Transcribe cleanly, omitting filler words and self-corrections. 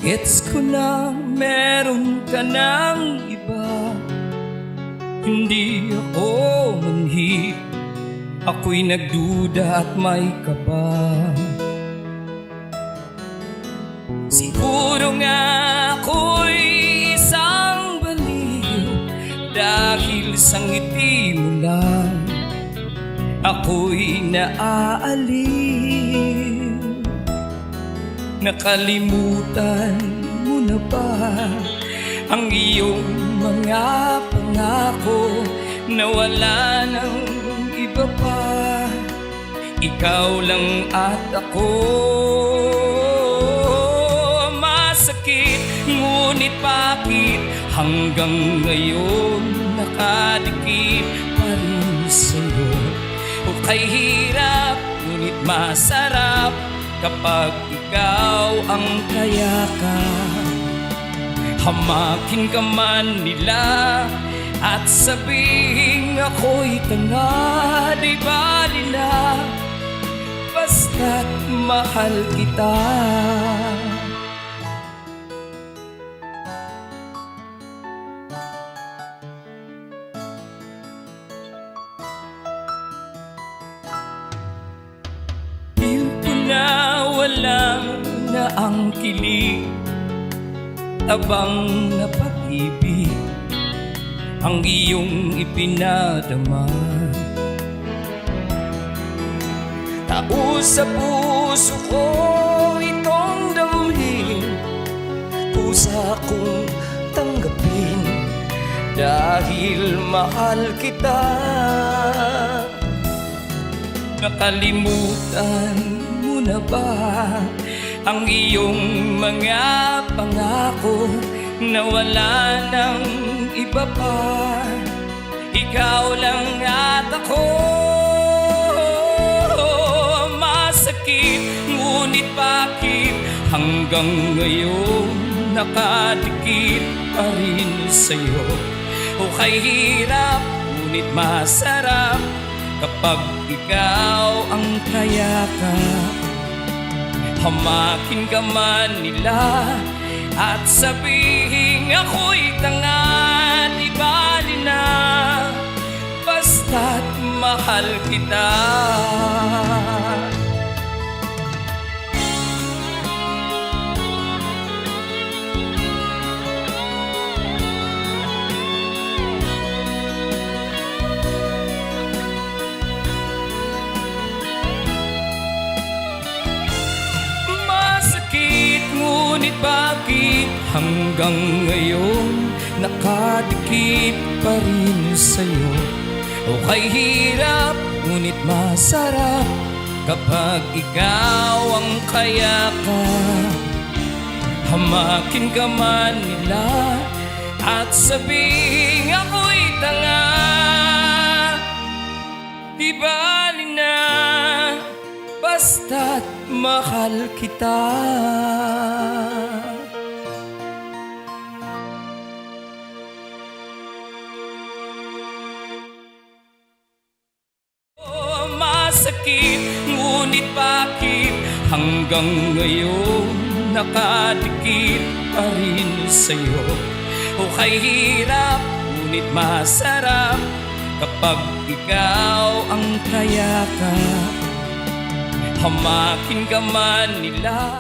Gets ko na meron ka ng iba. Hindi ako manhid, ako'y nagduda at may kaba. Siguro nga ako'y isang baliw, dahil sa ngiti mo lang ako'y naaaliw. Nakalimutan mo na ba ang iyong mga pangako na wala ng iba pa? Ikaw lang at ako. Masakit, ngunit bakit hanggang ngayon nakadikit pa rin sa'yo? O kay hirap, ngunit masarap kapag ikaw ang kayakap. Hamakin ka man nila at sabihin ako'y tanga, di bali na, basta't mahal kita. Wala na ang kilig, tabang na pag-ibig ang iyong ipinadama. Tao sa puso ko itong damhin, pusa kong tanggapin dahil mahal kita. Nakalimutan na ba ang iyong mga pangako na wala ng iba pa? Ikaw lang at ako. Masakit, ngunit bakit hanggang ngayon nakadikit pa rin sa'yo? O kay hirap, ngunit masarap kapag ikaw ang kayakap. Hamakin ka man nila at sabihin ako'y tanga, di bali na, basta't mahal kita. Ngunit bakit hanggang ngayon nakadikit pa rin sa'yo? O kay hirap, ngunit masarap kapag ikaw ang kayakap. Hamakin ka man nila at sabihin ako'y tanga, di bali na, basta't mahal kita. Oh, masakit, ngunit bakit hanggang ngayon nakadikit pa rin sa'yo? O kay hirap, ngunit masarap kapag ikaw ang kayakap. Hamakin ka man nila.